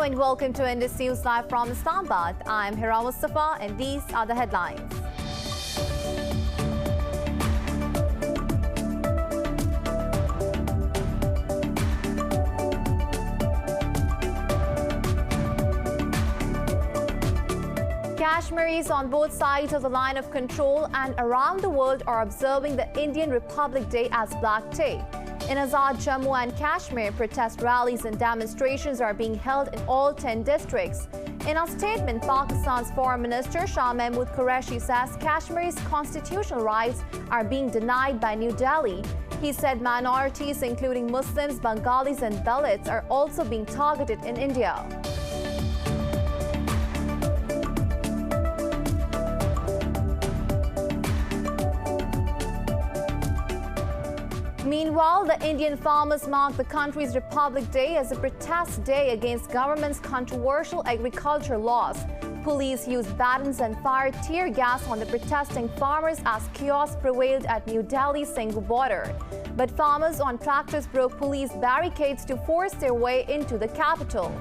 Hello and welcome to Indus News Live from Islamabad. I'm Hira Mustafa and these are the headlines. Kashmiris on both sides of the line of control and around the world are observing the Indian Republic Day as Black Day. In Azad, Jammu and Kashmir, protest rallies and demonstrations are being held in all 10 districts. In a statement, Pakistan's Foreign Minister Shah Mahmood Qureshi says Kashmir's constitutional rights are being denied by New Delhi. He said minorities including Muslims, Bengalis and Dalits are also being targeted in India. Meanwhile, the Indian farmers mark the country's Republic Day as a protest day against government's controversial agriculture laws. Police used batons and fired tear gas on the protesting farmers as chaos prevailed at New Delhi's Singhu border. But farmers on tractors broke police barricades to force their way into the capital.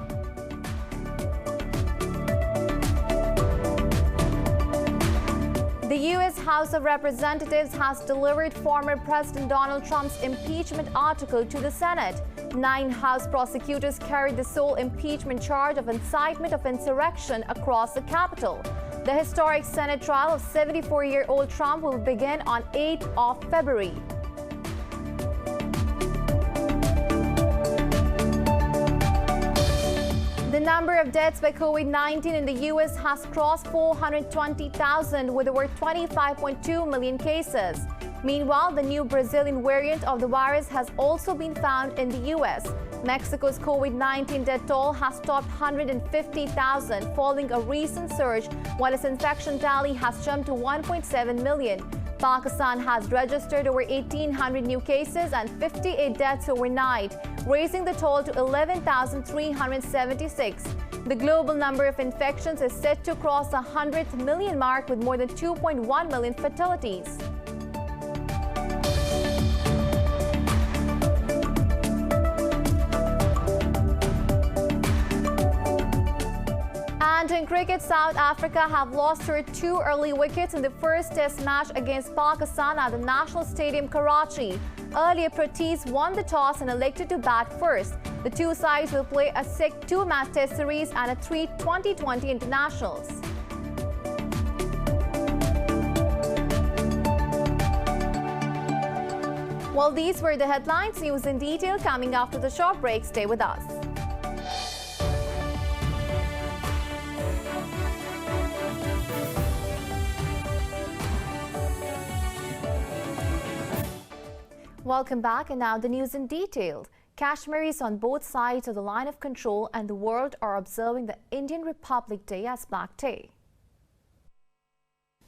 The U.S. House of Representatives has delivered former President Donald Trump's impeachment article to the Senate. 9 House prosecutors carried the sole impeachment charge of incitement of insurrection across the Capitol. The historic Senate trial of 74-year-old Trump will begin on 8th of February. The number of deaths by COVID-19 in the U.S. has crossed 420,000 with over 25.2 million cases. Meanwhile, the new Brazilian variant of the virus has also been found in the U.S. Mexico's COVID-19 death toll has topped 150,000 following a recent surge, while its infection tally has jumped to 1.7 million. Pakistan has registered over 1,800 new cases and 58 deaths overnight, raising the toll to 11,376. The global number of infections is set to cross the 100th million mark with more than 2.1 million fatalities. And in cricket, South Africa have lost their 2 early wickets in the first test match against Pakistan at the National Stadium, Karachi. Earlier, Proteas won the toss and elected to bat first. The two sides will play a 2-match test series and 3 T20 internationals. Well, these were the headlines. News in detail coming after the short break. Stay with us. Welcome back, and now the news in detail. Kashmiris on both sides of the line of control and the world are observing the Indian Republic Day as Black Day.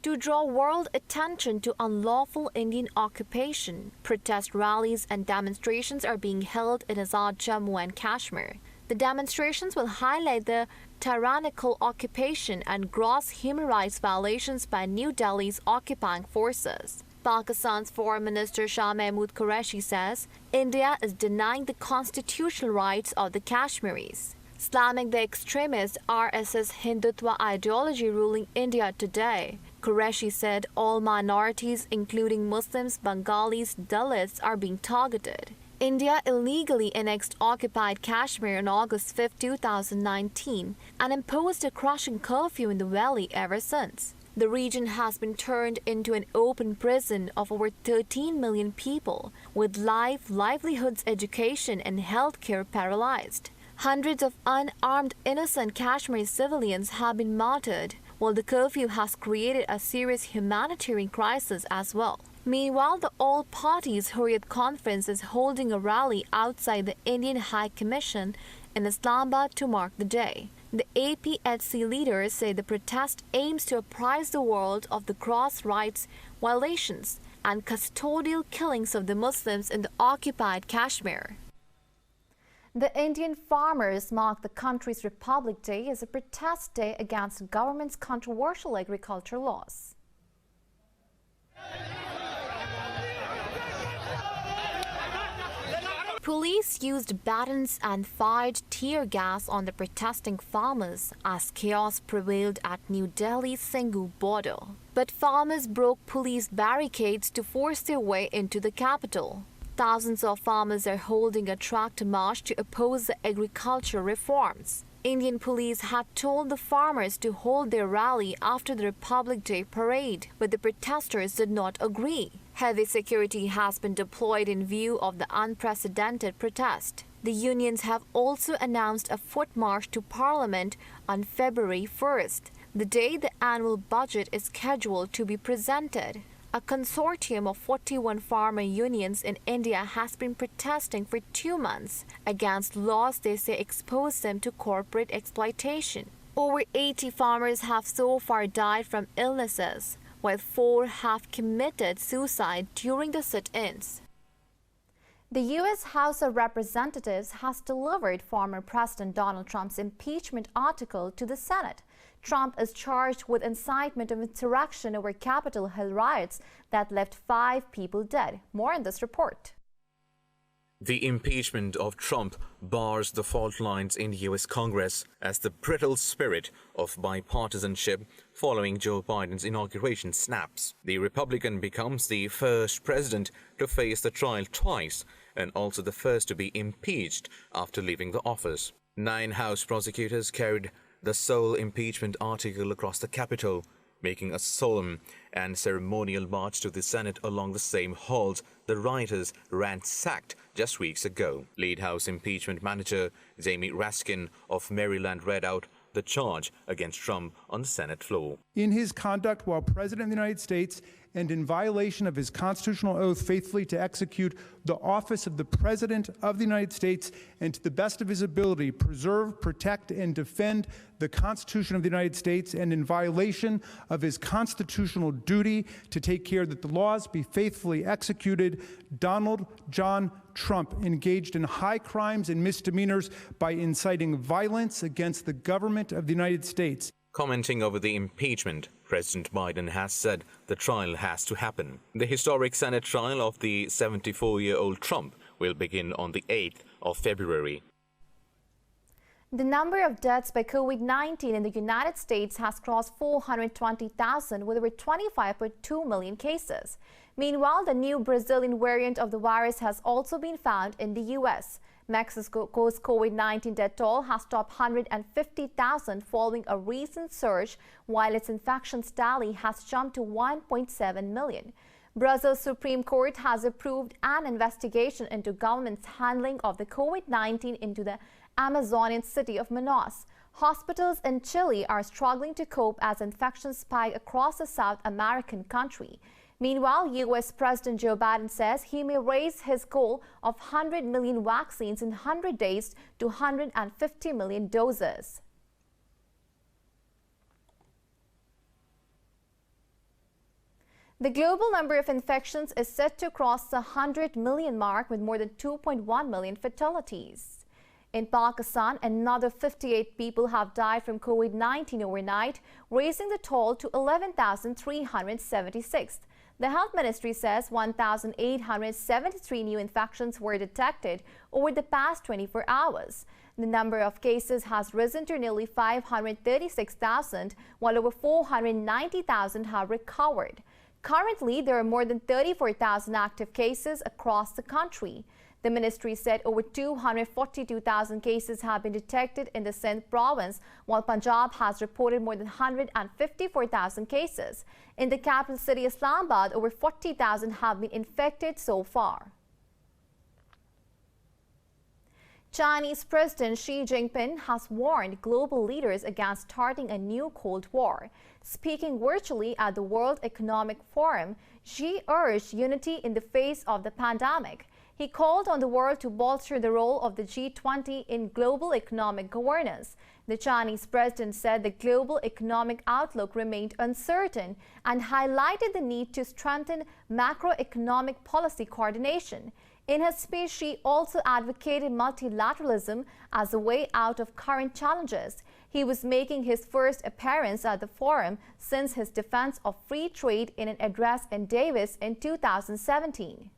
To draw world attention to unlawful Indian occupation, protest rallies and demonstrations are being held in Azad, Jammu and Kashmir. The demonstrations will highlight the tyrannical occupation and gross human rights violations by New Delhi's occupying forces. Pakistan's Foreign Minister Shah Mahmood Qureshi says India is denying the constitutional rights of the Kashmiris, slamming the extremist RSS Hindutva ideology ruling India today. Qureshi said all minorities, including Muslims, Bengalis, Dalits, are being targeted. India illegally annexed occupied Kashmir on August 5, 2019 and imposed a crushing curfew in the valley ever since. The region has been turned into an open prison of over 13 million people, with livelihoods, education and healthcare paralyzed. Hundreds of unarmed innocent Kashmiri civilians have been martyred, while the curfew has created a serious humanitarian crisis as well. Meanwhile, the All Parties Hurriyat Conference is holding a rally outside the Indian High Commission in Islamabad to mark the day. The APHC leaders say the protest aims to apprise the world of the gross rights violations and custodial killings of the Muslims in the occupied Kashmir. The Indian farmers mark the country's Republic Day as a protest day against the government's controversial agriculture laws. Police used batons and fired tear gas on the protesting farmers as chaos prevailed at New Delhi's Singhu border. But farmers broke police barricades to force their way into the capital. Thousands of farmers are holding a tractor march to oppose the agricultural reforms. Indian police had told the farmers to hold their rally after the Republic Day parade, but the protesters did not agree. Heavy security has been deployed in view of the unprecedented protest. The unions have also announced a foot march to Parliament on February 1st, the day the annual budget is scheduled to be presented. A consortium of 41 farmer unions in India has been protesting for 2 months against laws they say expose them to corporate exploitation. Over 80 farmers have so far died from illnesses, while 4 have committed suicide during the sit-ins. The U.S. House of Representatives has delivered former President Donald Trump's impeachment article to the Senate. Trump is charged with incitement of insurrection over Capitol Hill riots that left 5 people dead. More in this report. The impeachment of Trump bars the fault lines in U.S. Congress as the brittle spirit of bipartisanship following Joe Biden's inauguration snaps. The Republican becomes the first president to face the trial twice and also the first to be impeached after leaving the office. 9 House prosecutors carried the sole impeachment article across the Capitol, making a solemn and ceremonial march to the Senate along the same halls the rioters ransacked just weeks ago. Lead House impeachment manager Jamie Raskin of Maryland read out the charge against Trump on the Senate floor. In his conduct while President of the United States and in violation of his constitutional oath faithfully to execute the office of the President of the United States and to the best of his ability preserve, protect, and defend the Constitution of the United States, and in violation of his constitutional duty to take care that the laws be faithfully executed, Donald John Trump engaged in high crimes and misdemeanors by inciting violence against the government of the United States. Commenting over the impeachment, President Biden has said the trial has to happen. The historic Senate trial of the 74-year-old Trump will begin on the 8th of February. The number of deaths by COVID-19 in the United States has crossed 420,000 with over 25.2 million cases. Meanwhile, the new Brazilian variant of the virus has also been found in the U.S. Mexico's COVID-19 death toll has topped 150,000 following a recent surge, while its infections tally has jumped to 1.7 million. Brazil's Supreme Court has approved an investigation into government's handling of the COVID-19 into the Amazonian city of Manaus. Hospitals in Chile are struggling to cope as infections spike across the South American country. Meanwhile, U.S. President Joe Biden says he may raise his goal of 100 million vaccines in 100 days to 150 million doses. The global number of infections is set to cross the 100 million mark with more than 2.1 million fatalities. In Pakistan, another 58 people have died from COVID-19 overnight, raising the toll to 11,376. The Health Ministry says 1,873 new infections were detected over the past 24 hours. The number of cases has risen to nearly 536,000, while over 490,000 have recovered. Currently, there are more than 34,000 active cases across the country. The ministry said over 242,000 cases have been detected in the Sindh province, while Punjab has reported more than 154,000 cases. In the capital city Islamabad, over 40,000 have been infected so far. Chinese President Xi Jinping has warned global leaders against starting a new Cold War. Speaking virtually at the World Economic Forum, Xi urged unity in the face of the pandemic. He called on the world to bolster the role of the G20 in global economic governance. The Chinese president said the global economic outlook remained uncertain and highlighted the need to strengthen macroeconomic policy coordination. In his speech, Xi also advocated multilateralism as a way out of current challenges. He was making his first appearance at the forum since his defense of free trade in an address in Davos in 2017.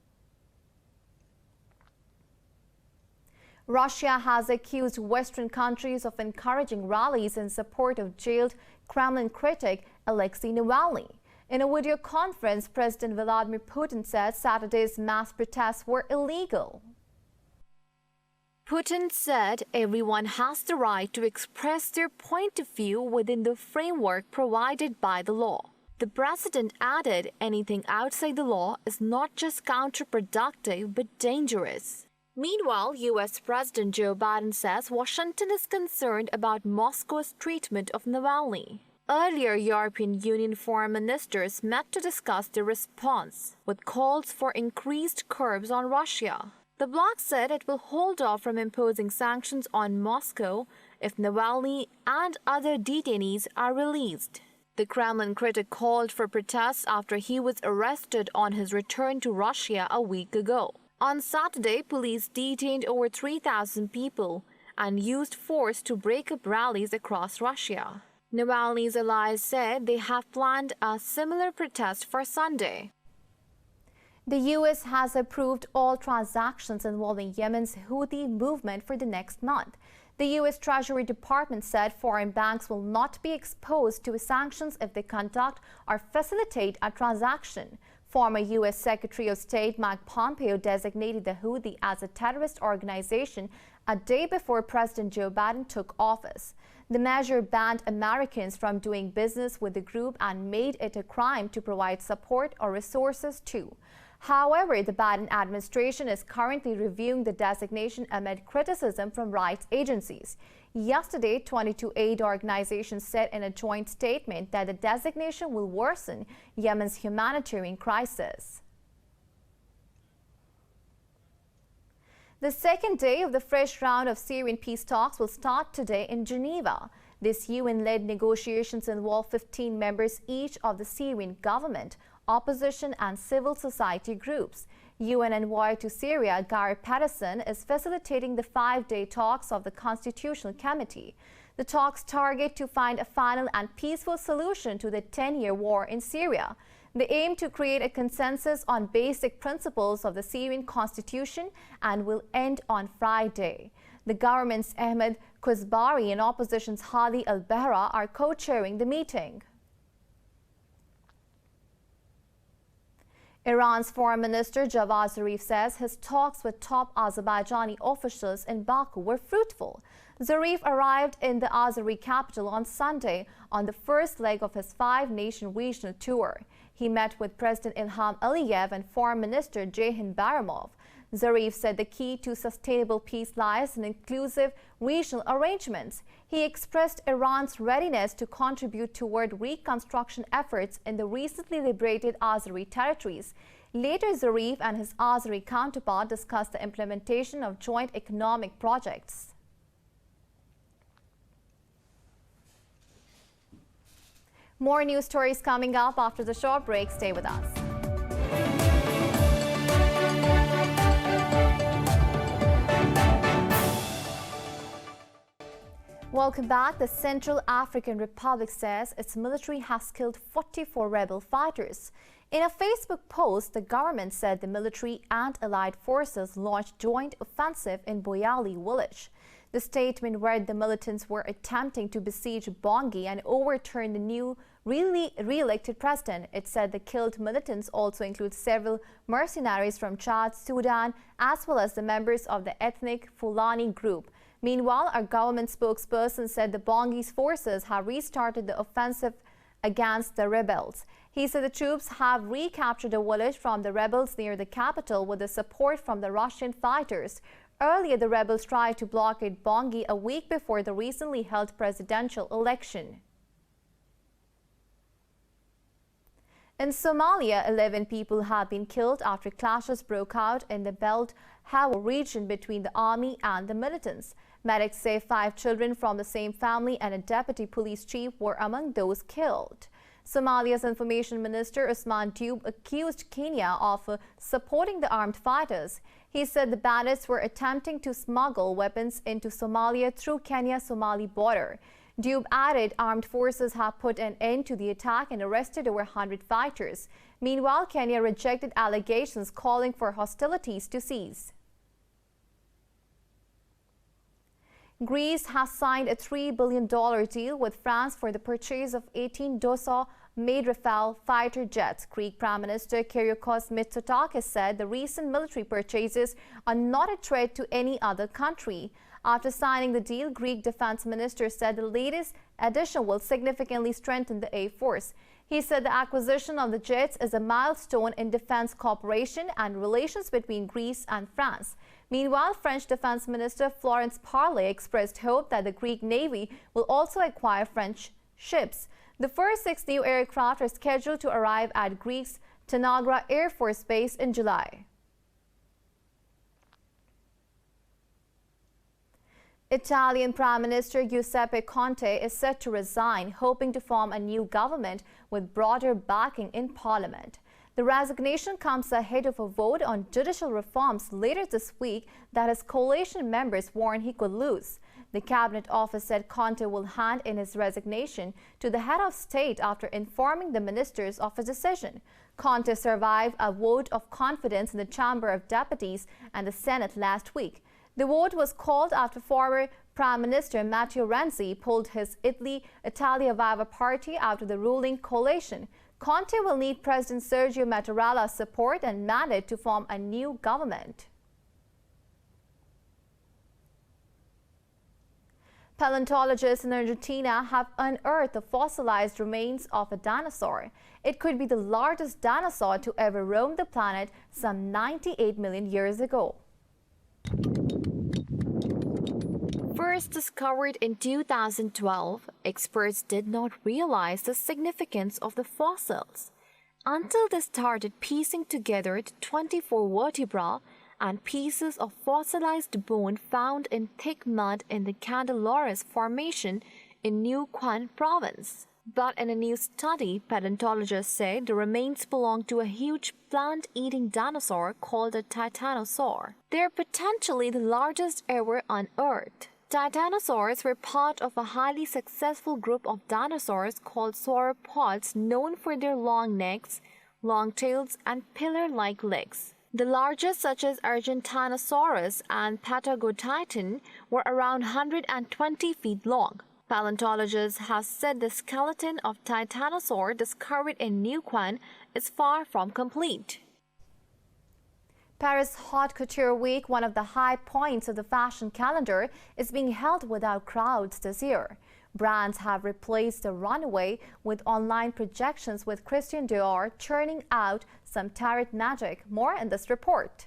Russia has accused Western countries of encouraging rallies in support of jailed Kremlin critic Alexei Navalny. In a video conference, President Vladimir Putin said Saturday's mass protests were illegal. Putin said everyone has the right to express their point of view within the framework provided by the law. The president added anything outside the law is not just counterproductive but dangerous. Meanwhile, U.S. President Joe Biden says Washington is concerned about Moscow's treatment of Navalny. Earlier, European Union foreign ministers met to discuss the response, with calls for increased curbs on Russia. The bloc said it will hold off from imposing sanctions on Moscow if Navalny and other detainees are released. The Kremlin critic called for protests after he was arrested on his return to Russia a week ago. On Saturday, police detained over 3,000 people and used force to break up rallies across Russia. Navalny's allies said they have planned a similar protest for Sunday. The U.S. has approved all transactions involving Yemen's Houthi movement for the next month. The U.S. Treasury Department said foreign banks will not be exposed to sanctions if they conduct or facilitate a transaction. Former U.S. Secretary of State Mike Pompeo designated the Houthi as a terrorist organization a day before President Joe Biden took office. The measure banned Americans from doing business with the group and made it a crime to provide support or resources to. However, the Biden administration is currently reviewing the designation amid criticism from rights agencies. Yesterday, 22 aid organizations said in a joint statement that the designation will worsen Yemen's humanitarian crisis. The second day of the fresh round of Syrian peace talks will start today in Geneva. These UN-led negotiations involve 15 members each of the Syrian government, opposition and civil society groups. UN envoy to Syria, Gary Patterson, is facilitating the 5-day talks of the Constitutional Committee. The talks target to find a final and peaceful solution to the 10-year war in Syria. They aim to create a consensus on basic principles of the Syrian constitution and will end on Friday. The government's Ahmed Kuzbari and opposition's Hadi al-Bahra are co-chairing the meeting. Iran's Foreign Minister Javad Zarif says his talks with top Azerbaijani officials in Baku were fruitful. Zarif arrived in the Azeri capital on Sunday on the first leg of his 5-nation regional tour. He met with President Ilham Aliyev and Foreign Minister Ceyhan Bayramov. Zarif said the key to sustainable peace lies in inclusive regional arrangements. He expressed Iran's readiness to contribute toward reconstruction efforts in the recently liberated Azeri territories. Later, Zarif and his Azeri counterpart discussed the implementation of joint economic projects. More news stories coming up after the short break. Stay with us. Welcome back. The Central African Republic says its military has killed 44 rebel fighters. In a Facebook post, the government said the military and allied forces launched joint offensive in Boyali village. The statement read the militants were attempting to besiege Bangui and overturn the new re-elected president. It said the killed militants also include several mercenaries from Chad, Sudan, as well as the members of the ethnic Fulani group. Meanwhile, a government spokesperson said the Bangui's forces have restarted the offensive against the rebels. He said the troops have recaptured a village from the rebels near the capital with the support from the Russian fighters. Earlier, the rebels tried to blockade Bangui a week before the recently held presidential election. In Somalia, 11 people have been killed after clashes broke out in the Belt Hawo region between the army and the militants. Medics say 5 children from the same family and a deputy police chief were among those killed. Somalia's Information Minister Usman Dube accused Kenya of supporting the armed fighters. He said the bandits were attempting to smuggle weapons into Somalia through Kenya-Somali border. Dube added armed forces have put an end to the attack and arrested over 100 fighters. Meanwhile, Kenya rejected allegations calling for hostilities to cease. Greece has signed a $3 billion deal with France for the purchase of 18 Dassault-made Rafale fighter jets. Greek Prime Minister Kyriakos Mitsotakis said the recent military purchases are not a threat to any other country. After signing the deal, Greek Defense Minister said the latest addition will significantly strengthen the Air Force. He said the acquisition of the jets is a milestone in defense cooperation and relations between Greece and France. Meanwhile, French Defense Minister Florence Parly expressed hope that the Greek Navy will also acquire French ships. The first 6 new aircraft are scheduled to arrive at Greece's Tanagra Air Force Base in July. Italian Prime Minister Giuseppe Conte is set to resign, hoping to form a new government with broader backing in Parliament. The resignation comes ahead of a vote on judicial reforms later this week that his coalition members warn he could lose. The Cabinet Office said Conte will hand in his resignation to the head of state after informing the ministers of his decision. Conte survived a vote of confidence in the Chamber of Deputies and the Senate last week. The vote was called after former Prime Minister Matteo Renzi pulled his Italia Viva party out of the ruling coalition. Conte will need President Sergio Mattaralla's support and mandate to form a new government. Paleontologists in Argentina have unearthed the fossilized remains of a dinosaur. It could be the largest dinosaur to ever roam the planet some 98 million years ago. First discovered in 2012, experts did not realize the significance of the fossils until they started piecing together the 24 vertebrae and pieces of fossilized bone found in thick mud in the Candelaris Formation in New Quan province. But in a new study, paleontologists say the remains belong to a huge plant-eating dinosaur called a titanosaur. They are potentially the largest ever unearthed. Titanosaurs were part of a highly successful group of dinosaurs called sauropods, known for their long necks, long tails, and pillar-like legs. The largest, such as Argentinosaurus and Patagotitan, were around 120 feet long. Paleontologists have said the skeleton of Titanosaur discovered in New Quan is far from complete. Paris Haute Couture Week, one of the high points of the fashion calendar, is being held without crowds this year. Brands have replaced the runway with online projections, with Christian Dior churning out some tarot magic. More in this report.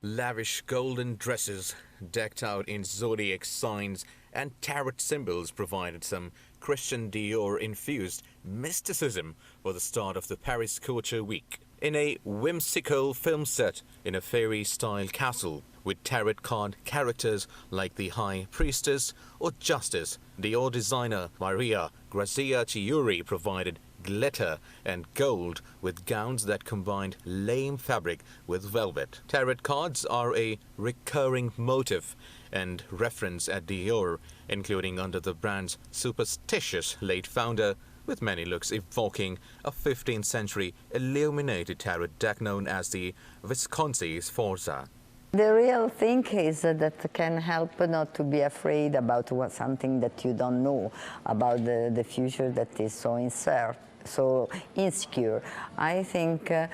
Lavish golden dresses decked out in zodiac signs and tarot symbols provided some Christian Dior-infused mysticism for the start of the Paris Couture Week. In a whimsical film set in a fairy-style castle with tarot card characters like the High Priestess or Justice, Dior designer Maria Grazia Chiuri provided glitter and gold with gowns that combined lame fabric with velvet. Tarot cards are a recurring motif and reference at Dior, including under the brand's superstitious late founder, with many looks evoking a 15th century illuminated tarot deck known as the Visconti Sforza. The real thing is that can help not to be afraid about something that you don't know, about the future that is so uncertain, so insecure. I think that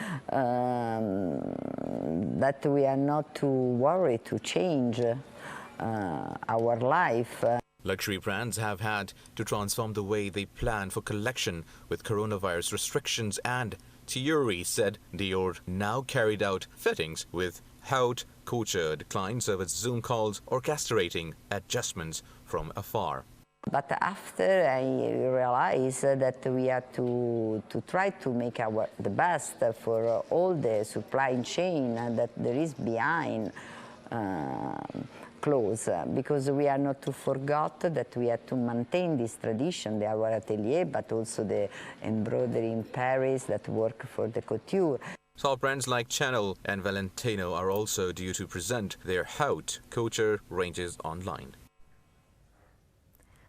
we are not too worried to change our life. Luxury brands have had to transform the way they plan for collection with coronavirus restrictions, and Thierry said Dior now carried out fittings with haute couture clients over Zoom calls, orchestrating adjustments from afar. But after I realized that we have to try to make the best for all the supply chain that there is behind clothes, because we are not to forget that we have to maintain this tradition, our atelier, but also the embroidery in Paris that work for the couture. Top brands like Chanel and Valentino are also due to present their haute couture ranges online.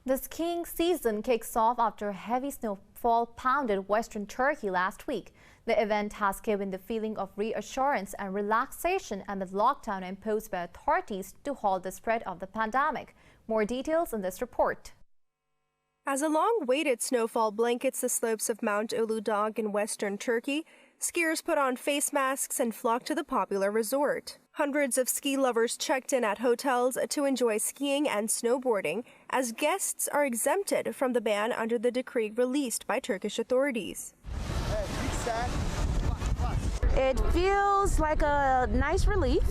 The skiing season kicks off after heavy snowfall snowfall pounded western Turkey last week. The event has given the feeling of reassurance and relaxation amid lockdown imposed by authorities to halt the spread of the pandemic. More details in this report. As a long-awaited snowfall blankets the slopes of Mount Uludağ in western Turkey, skiers put on face masks and flock to the popular resort. Hundreds of ski lovers checked in at hotels to enjoy skiing and snowboarding, as guests are exempted from the ban under the decree released by Turkish authorities. It feels like a nice relief.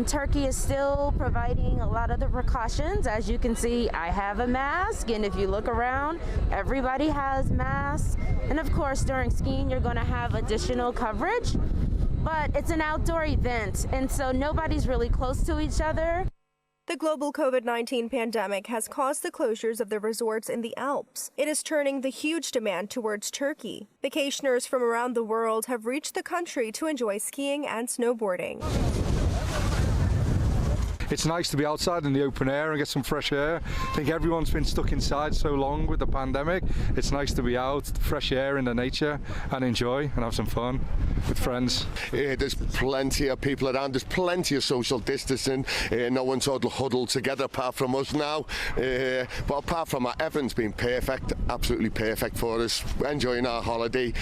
Turkey is still providing a lot of the precautions. As you can see, I have a mask, and if you look around, everybody has masks. And of course, during skiing, you're going to have additional coverage, but it's an outdoor event, and so nobody's really close to each other. The global COVID-19 pandemic has caused the closures of the resorts in the Alps. It is turning the huge demand towards Turkey. Vacationers from around the world have reached the country to enjoy skiing and snowboarding. It's nice to be outside in the open air and get some fresh air. I think everyone's been stuck inside so long with the pandemic. It's nice to be out, fresh air in the nature, and enjoy and have some fun with friends. There's plenty of people around. There's plenty of social distancing. No one's huddled together apart from us now. But apart from that, everything's been perfect, absolutely perfect for us. We're enjoying our holiday.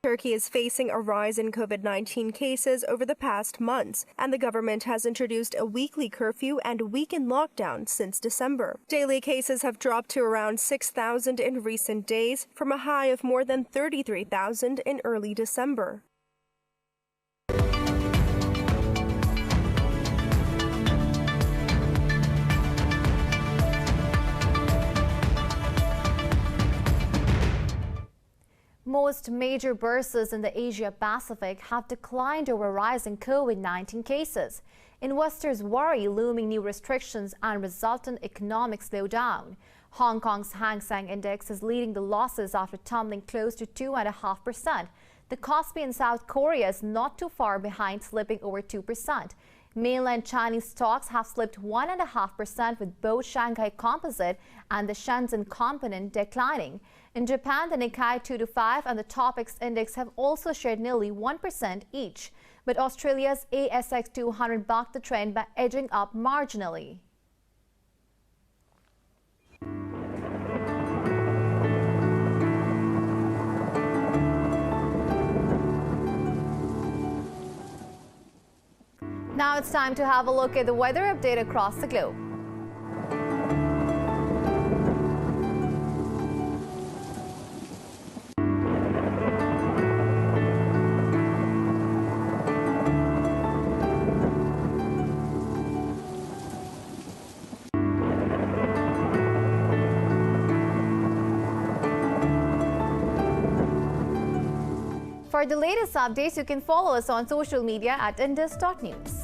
Turkey is facing a rise in COVID-19 cases over the past months, and the government has introduced a weekly curfew and weekend lockdown since December. Daily cases have dropped to around 6,000 in recent days, from a high of more than 33,000 in early December. Most major bursars in the Asia-Pacific have declined over rising COVID-19 cases. Investors worry looming new restrictions and resultant economic slowdown. Hong Kong's Hang Seng Index is leading the losses after tumbling close to 2.5%. The Kospi in South Korea is not too far behind, slipping over 2%. Mainland Chinese stocks have slipped 1.5%, with both Shanghai Composite and the Shenzhen Component declining. In Japan, the Nikkei 225 and the Topix Index have also shared nearly 1% each. But Australia's ASX 200 bucked the trend by edging up marginally. Now it's time to have a look at the weather update across the globe. For the latest updates, you can follow us on social media at indus.news.